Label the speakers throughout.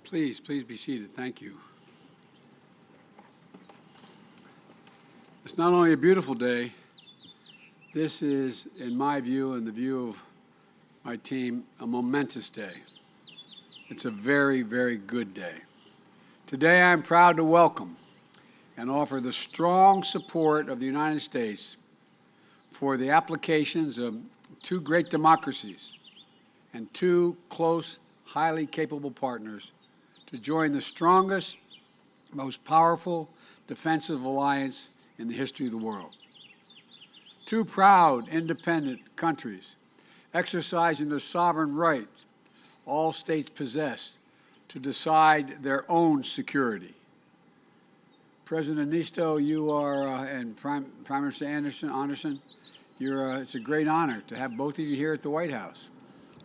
Speaker 1: Please be seated. Thank you. It's not only a beautiful day, this is, in my view and the view of my team, a momentous day. It's a very, very good day. Today I'm proud to welcome and offer the strong support of the United States for the applications of two great democracies and two close, highly capable partners to join the strongest, most powerful defensive alliance in the history of the world. Two proud, independent countries exercising the sovereign rights all states possess to decide their own security. President Niinisto, you are, and Prime Minister Andersson, it's a great honor to have both of you here at the White House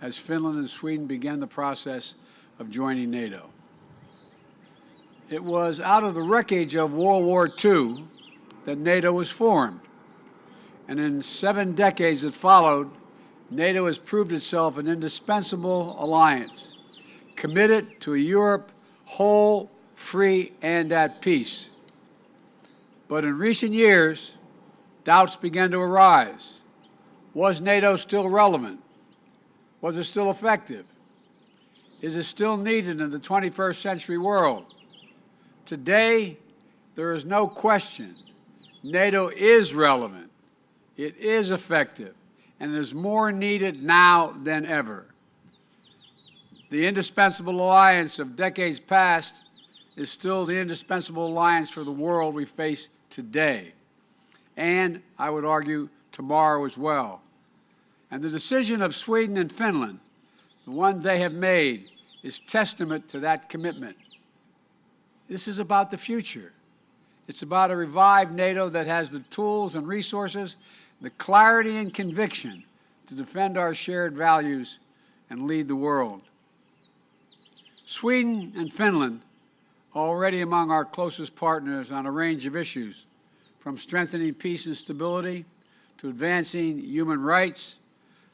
Speaker 1: as Finland and Sweden began the process of joining NATO. It was out of the wreckage of World War II that NATO was formed. And in 7 decades that followed, NATO has proved itself an indispensable alliance, committed to a Europe whole, free, and at peace. But in recent years, doubts began to arise. Was NATO still relevant? Was it still effective? Is it still needed in the 21st century world? Today, there is no question NATO is relevant, it is effective, and it is more needed now than ever. The indispensable alliance of decades past is still the indispensable alliance for the world we face today, and I would argue tomorrow as well. And the decision of Sweden and Finland, the one they have made, is testament to that commitment. This is about the future. It's about a revived NATO that has the tools and resources, the clarity and conviction to defend our shared values and lead the world. Sweden and Finland are already among our closest partners on a range of issues, from strengthening peace and stability to advancing human rights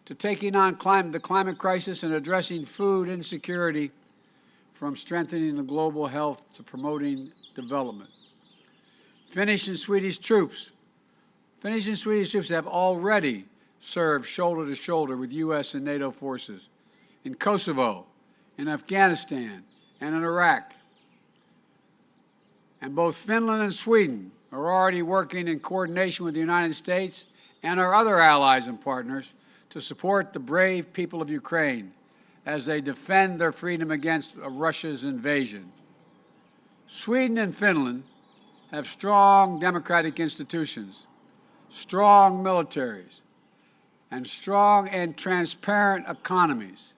Speaker 1: to taking on the climate crisis and addressing food insecurity, from strengthening the global health to promoting development. Finnish and Swedish troops have already served shoulder to shoulder with U.S. and NATO forces in Kosovo, in Afghanistan, and in Iraq. And both Finland and Sweden are already working in coordination with the United States and our other allies and partners to support the brave people of Ukraine as they defend their freedom against Russia's invasion. Sweden and Finland have strong democratic institutions, strong militaries, and strong and transparent economies,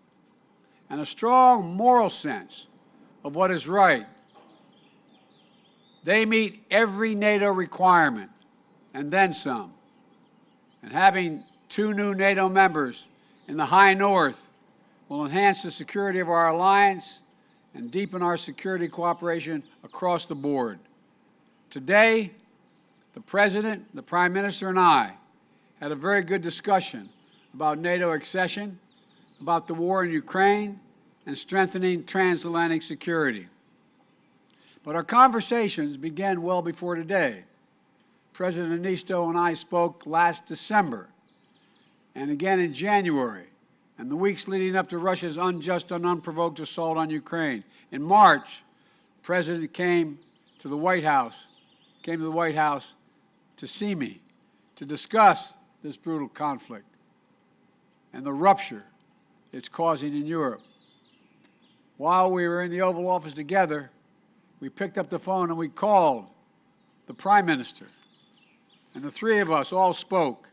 Speaker 1: and a strong moral sense of what is right. They meet every NATO requirement, and then some. And having 2 new NATO members in the High North will enhance the security of our alliance and deepen our security cooperation across the board. Today, the President, the Prime Minister, and I had a very good discussion about NATO accession, about the war in Ukraine, and strengthening transatlantic security. But our conversations began well before today. President Niinisto and I spoke last December, and again in January, and the weeks leading up to Russia's unjust and unprovoked assault on Ukraine. In March, the President came to the White House to see me, to discuss this brutal conflict and the rupture it's causing in Europe. While we were in the Oval Office together, we picked up the phone and we called the Prime Minister, and the 3 of us all spoke.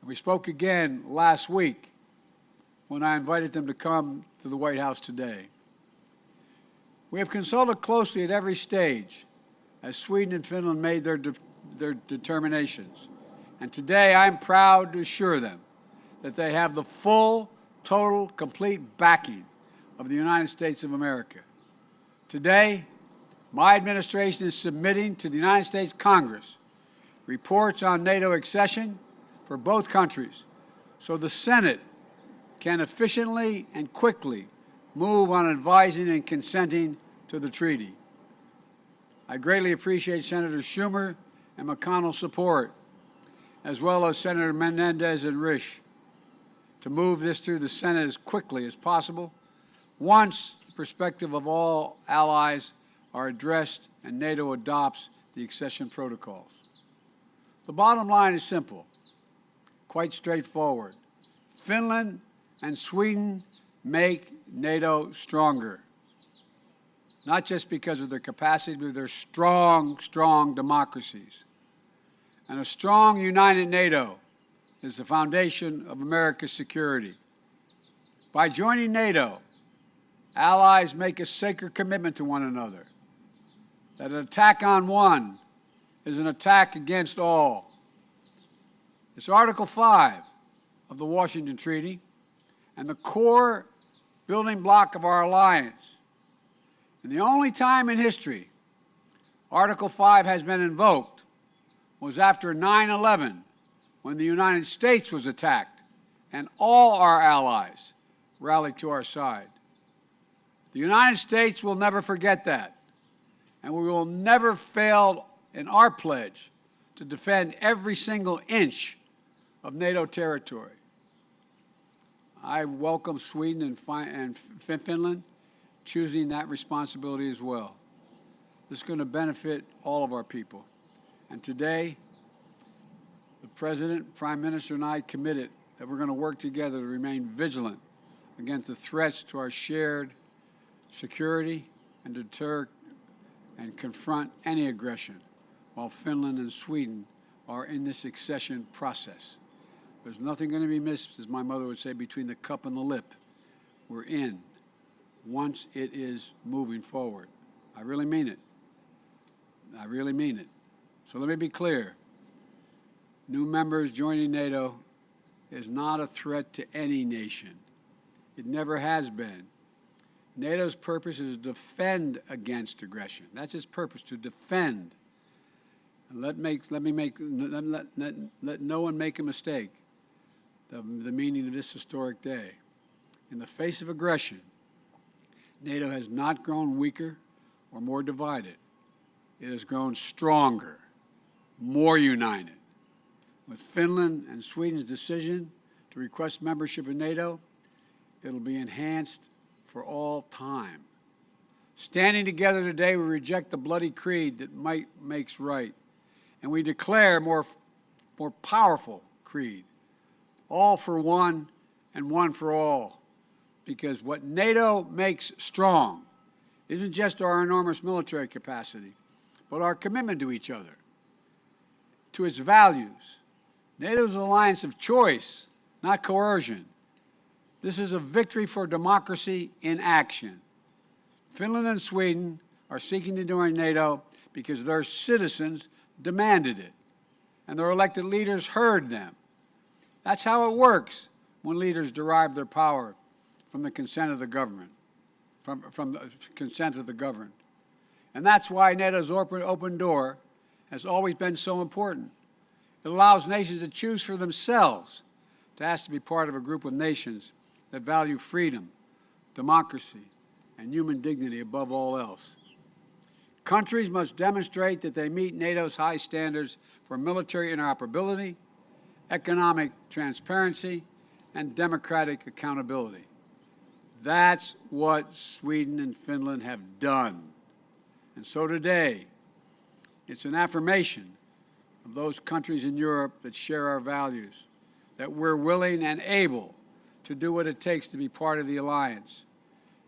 Speaker 1: And we spoke again last week when I invited them to come to the White House today. We have consulted closely at every stage as Sweden and Finland made their determinations. And today I'm proud to assure them that they have the full, total, complete backing of the United States of America. Today, my administration is submitting to the United States Congress reports on NATO accession for both countries so the Senate can efficiently and quickly move on advising and consenting to the treaty. I greatly appreciate Senator Schumer and McConnell's support, as well as Senator Menendez and Risch, to move this through the Senate as quickly as possible once the perspective of all allies are addressed and NATO adopts the accession protocols. The bottom line is simple, quite straightforward. Finland and Sweden make NATO stronger, not just because of their capacity, but they're strong, strong democracies. And a strong, united NATO is the foundation of America's security. By joining NATO, allies make a sacred commitment to one another that an attack on one is an attack against all. It's Article 5 of the Washington Treaty and the core building block of our alliance. And the only time in history Article 5 has been invoked was after 9/11, when the United States was attacked and all our allies rallied to our side. The United States will never forget that, and we will never fail in our pledge to defend every single inch of NATO territory. I welcome Sweden and Finland choosing that responsibility as well. This is going to benefit all of our people. And today, the President, Prime Minister, and I committed that we're going to work together to remain vigilant against the threats to our shared security and deter and confront any aggression while Finland and Sweden are in this accession process. There's nothing going to be missed, as my mother would say, between the cup and the lip. We're in once it is moving forward. I really mean it. I really mean it. So let me be clear. New members joining NATO is not a threat to any nation. It never has been. NATO's purpose is to defend against aggression. That's its purpose, to defend. And let no one make a mistake. The meaning of this historic day. In the face of aggression, NATO has not grown weaker or more divided. It has grown stronger, more united. With Finland and Sweden's decision to request membership in NATO, it'll be enhanced for all time. Standing together today, we reject the bloody creed that might makes right, and we declare more powerful creed. All for one and one for all. Because what NATO makes strong isn't just our enormous military capacity, but our commitment to each other, to its values. NATO is an alliance of choice, not coercion. This is a victory for democracy in action. Finland and Sweden are seeking to join NATO because their citizens demanded it, and their elected leaders heard them. That's how it works when leaders derive their power from the consent of the government, from the consent of the governed. And that's why NATO's open door has always been so important. It allows nations to choose for themselves to ask to be part of a group of nations that value freedom, democracy, and human dignity above all else. Countries must demonstrate that they meet NATO's high standards for military interoperability, economic transparency, and democratic accountability. That's what Sweden and Finland have done. And so today, it's an affirmation of those countries in Europe that share our values, that we're willing and able to do what it takes to be part of the alliance.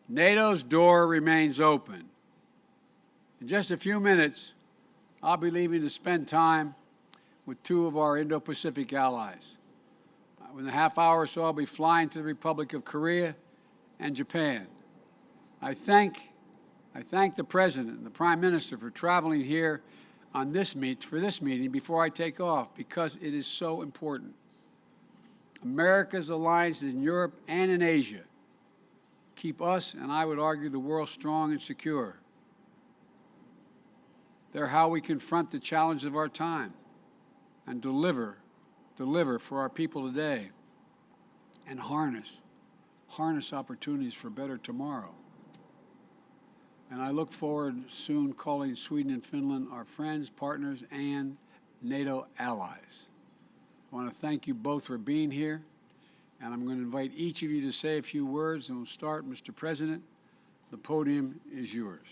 Speaker 1: NATO's door remains open. In just a few minutes, I'll be leaving to spend time with two of our Indo-Pacific allies. In a half hour or so, I'll be flying to the Republic of Korea and Japan. I thank the President and the Prime Minister for traveling here on for this meeting before I take off, because it is so important. America's alliances in Europe and in Asia keep us, and I would argue the world, strong and secure. They're how we confront the challenge of our time and deliver for our people today, and harness harness opportunities for a better tomorrow. And I look forward soon calling Sweden and Finland our friends, partners, and NATO allies. I want to thank you both for being here, and I'm going to invite each of you to say a few words, and we'll start. Mr. President, the podium is yours.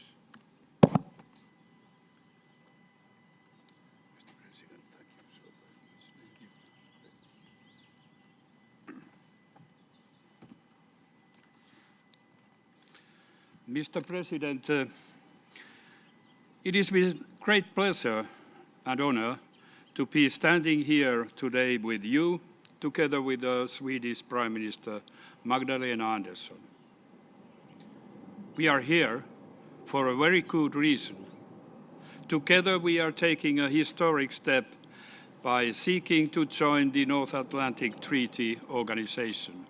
Speaker 2: Mr. President, it is with great pleasure and honor to be standing here today with you, together with the Swedish Prime Minister Magdalena Andersson. We are here for a very good reason. Together we are taking a historic step by seeking to join the North Atlantic Treaty Organization.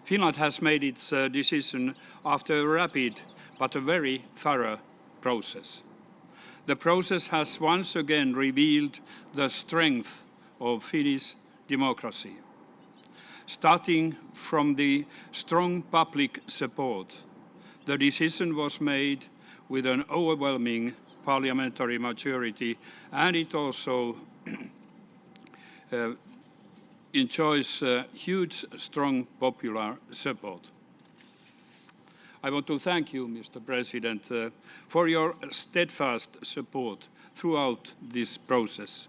Speaker 2: Finland has made its decision after a rapid but a very thorough process. The process has once again revealed the strength of Finnish democracy. Starting from the strong public support, the decision was made with an overwhelming parliamentary majority, and it also enjoys huge, strong popular support. I want to thank you, Mr. President, for your steadfast support throughout this process.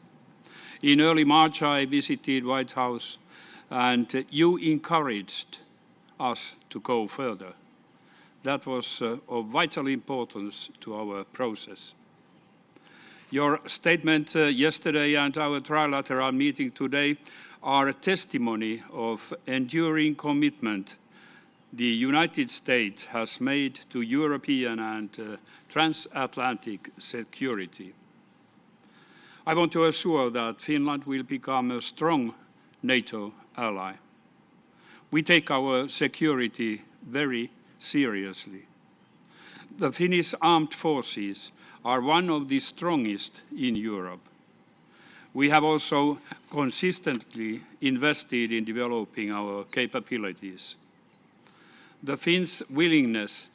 Speaker 2: In early March, I visited White House, and you encouraged us to go further. That was of vital importance to our process. Your statement yesterday and our trilateral meeting today are a testimony of enduring commitment the United States has made to European and transatlantic security. I want to assure that Finland will become a strong NATO ally. We take our security very seriously. The Finnish armed forces are one of the strongest in Europe. We have also consistently invested in developing our capabilities. The Finns' willingness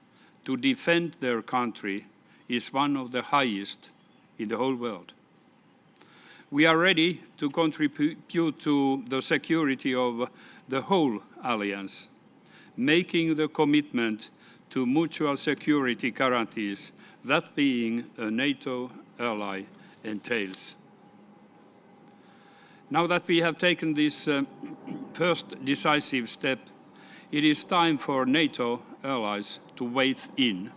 Speaker 2: to defend their country is one of the highest in the whole world. We are ready to contribute to the security of the whole alliance, making the commitment to mutual security guarantees that being a NATO ally entails. Now that we have taken this first decisive step, it is time for NATO allies to weigh in.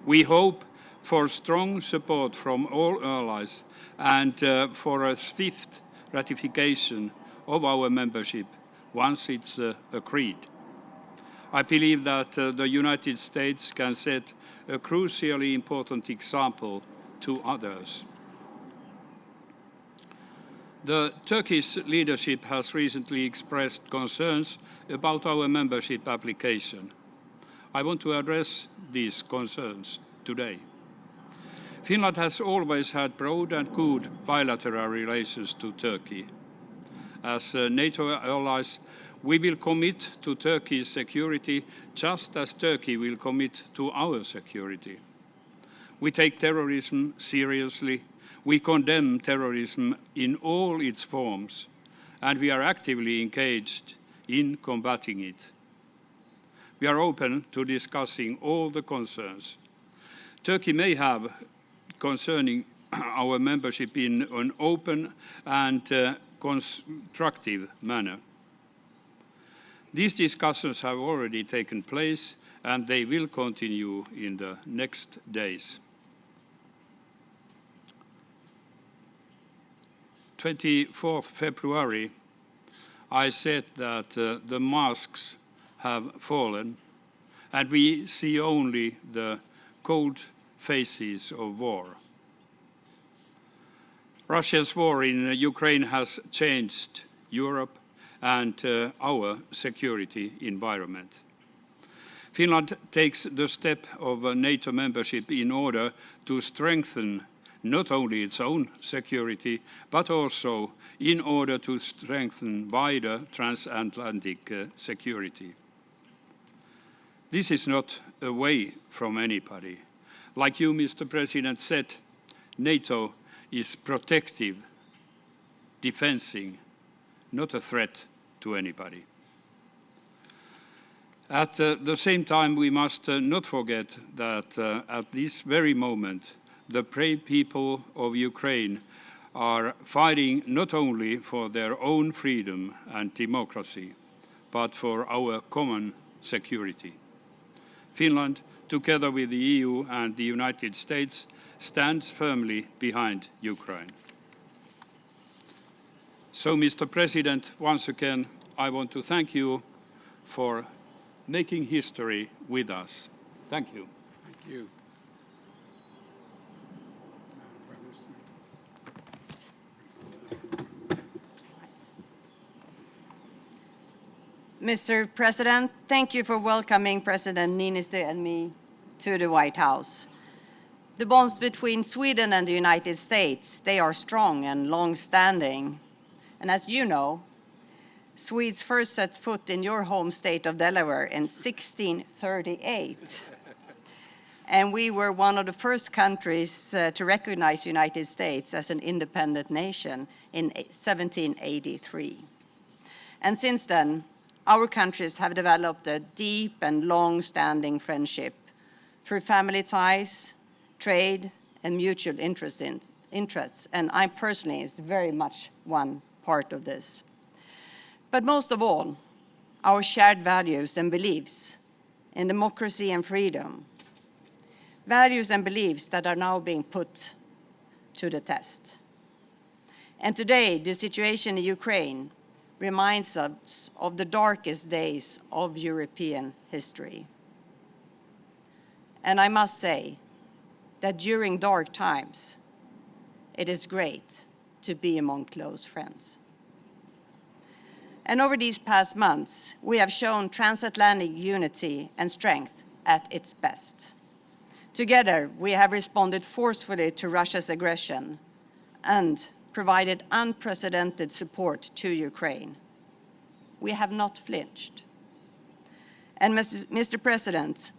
Speaker 2: We hope for strong support from all allies and for a swift ratification of our membership once it's agreed. I believe that the United States can set a crucially important example to others. The Turkish leadership has recently expressed concerns about our membership application. I want to address these concerns today. Finland has always had broad and good bilateral relations to Turkey. As NATO allies, we will commit to Turkey's security just as Turkey will commit to our security. We take terrorism seriously. We condemn terrorism in all its forms, and we are actively engaged in combating it. We are open to discussing all the concerns Turkey may have concerning our membership in an open and constructive manner. These discussions have already taken place, and they will continue in the next days. 24th February, I said that the masks have fallen, and we see only the cold faces of war. Russia's war in Ukraine has changed Europe and our security environment. Finland takes the step of NATO membership in order to strengthen not only its own security, but also in order to strengthen wider transatlantic security. This is not away from anybody. Like you, Mr. President, said, NATO is protective, defending, not a threat to anybody. At the same time, we must not forget that at this very moment, the brave people of Ukraine are fighting not only for their own freedom and democracy, but for our common security. Finland, together with the EU and the United States, stands firmly behind Ukraine. So, Mr. President, once again, I want to thank you for making history with us. Thank you.
Speaker 1: Thank you.
Speaker 3: Mr. President, thank you for welcoming President Niinisto and me to the White House. The bonds between Sweden and the United States, they are strong and long-standing. And as you know, Swedes first set foot in your home state of Delaware in 1638. And we were one of the first countries to recognize the United States as an independent nation in 1783. And since then, our countries have developed a deep and long-standing friendship through family ties, trade, and mutual interests. And I personally is very much one part of this. But most of all, our shared values and beliefs in democracy and freedom. Values and beliefs that are now being put to the test. And today, the situation in Ukraine reminds us of the darkest days of European history. And I must say that during dark times, it is great to be among close friends. And over these past months, we have shown transatlantic unity and strength at its best. Together, we have responded forcefully to Russia's aggression and provided unprecedented support to Ukraine. We have not flinched. And Mr. President,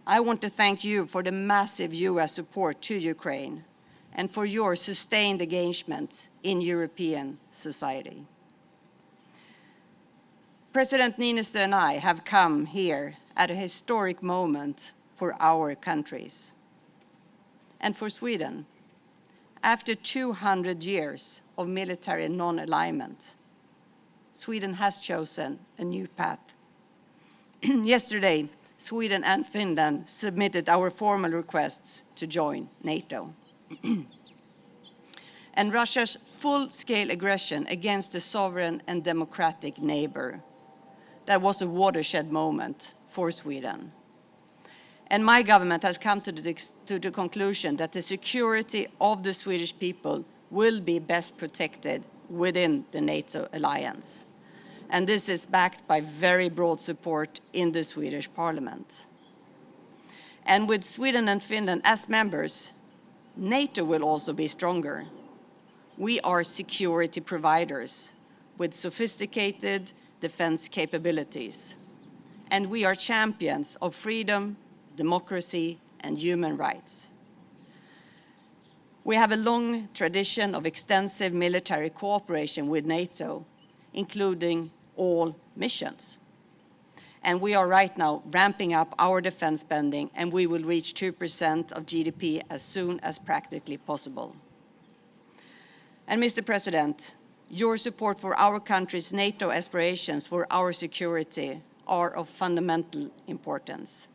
Speaker 3: I want to thank you for the massive US support to Ukraine and for your sustained engagement in European society. President Niinisto and I have come here at a historic moment for our countries. And for Sweden, after 200 years of military non-alignment, Sweden has chosen a new path. Yesterday, Sweden and Finland submitted our formal requests to join NATO. And Russia's full-scale aggression against a sovereign and democratic neighbor, that was a watershed moment for Sweden. And my government has come to the conclusion that the security of the Swedish people will be best protected within the NATO alliance. And this is backed by very broad support in the Swedish parliament. And with Sweden and Finland as members, NATO will also be stronger. We are security providers with sophisticated defense capabilities. And we are champions of freedom, democracy, and human rights. We have a long tradition of extensive military cooperation with NATO, including all missions. And we are right now ramping up our defense spending, and we will reach 2% of GDP as soon as practically possible. And Mr. President, your support for our country's NATO aspirations for our security are of fundamental importance.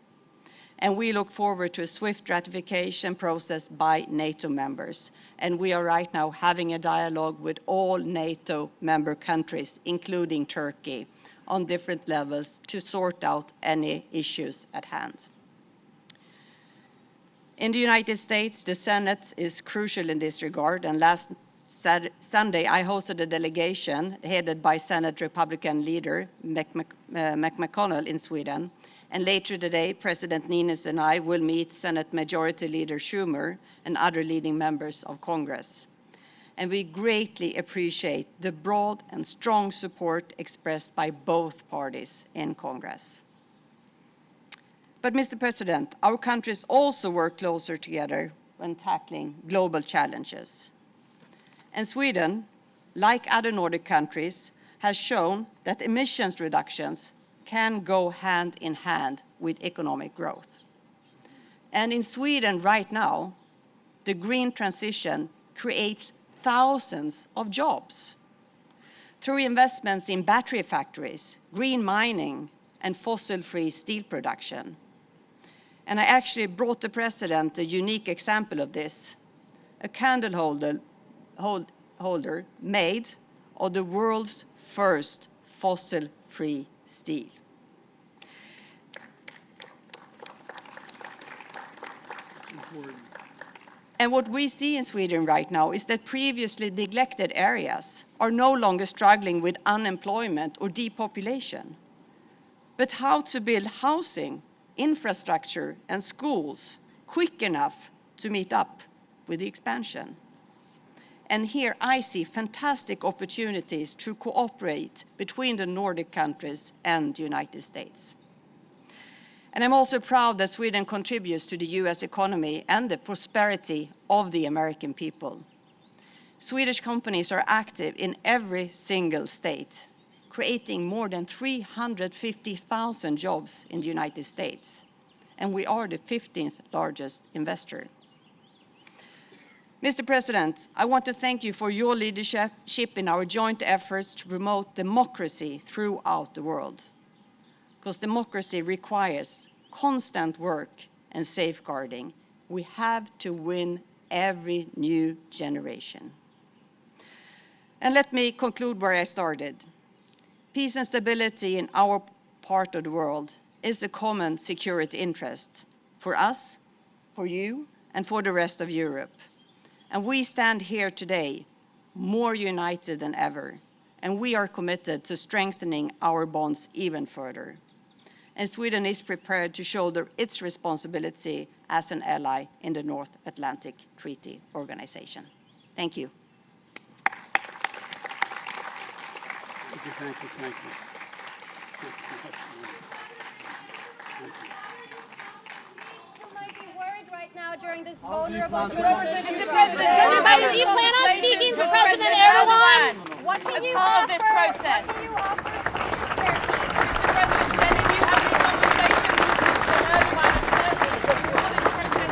Speaker 3: And we look forward to a swift ratification process by NATO members. And we are right now having a dialogue with all NATO member countries, including Turkey, on different levels to sort out any issues at hand. In the United States, the Senate is crucial in this regard, and last Sunday I hosted a delegation headed by Senate Republican leader Mitch McConnell in Sweden, And later today, President Niinisto and I will meet Senate Majority Leader Schumer and other leading members of Congress. And we greatly appreciate the broad and strong support expressed by both parties in Congress. But, Mr. President, our countries also work closer together when tackling global challenges. And Sweden, like other Nordic countries, has shown that emissions reductions can go hand in hand with economic growth. And in Sweden right now, the green transition creates thousands of jobs through investments in battery factories, green mining, and fossil-free steel production. And I actually brought the President a unique example of this, a candle holder made of the world's first fossil-free steel. And what we see in Sweden right now is that previously neglected areas are no longer struggling with unemployment or depopulation. But how to build housing, infrastructure, and schools quick enough to meet up with the expansion. And here I see fantastic opportunities to cooperate between the Nordic countries and the United States. And I'm also proud that Sweden contributes to the US economy and the prosperity of the American people. Swedish companies are active in every single state, creating more than 350,000 jobs in the United States. And we are the 15th largest investor. Mr. President, I want to thank you for your leadership in our joint efforts to promote democracy throughout the world. Because democracy requires constant work and safeguarding. We have to win every new generation. And let me conclude where I started. Peace and stability in our part of the world is a common security interest for us, for you, and for the rest of Europe. And we stand here today more united than ever, and we are committed to strengthening our bonds even further. And Sweden is prepared to shoulder its responsibility as an ally in the North Atlantic Treaty Organization. Thank you.
Speaker 1: Thank you, thank you, thank you. That's wonderful. Thank you.
Speaker 4: You might be worried right now during this
Speaker 1: How do you
Speaker 4: vulnerable
Speaker 1: plan to-
Speaker 4: transition.
Speaker 5: Mr. President, do you plan on speaking to President Erdogan
Speaker 4: What can
Speaker 5: as
Speaker 4: you
Speaker 5: part of
Speaker 4: offer?
Speaker 5: this process?
Speaker 4: What can you offer?
Speaker 5: Mr. President, any of you have any conversations with Mr. Erdogan at Turkey before this process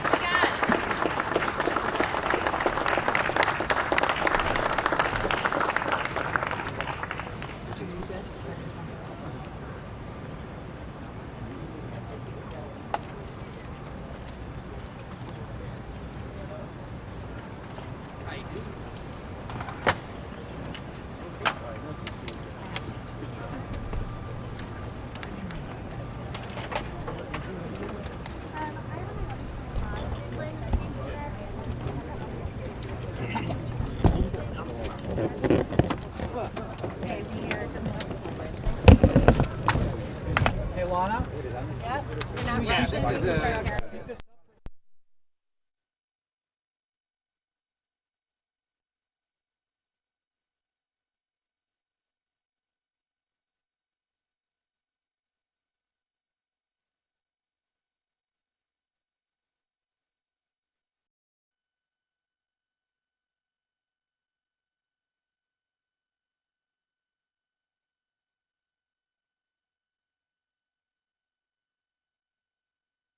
Speaker 5: began?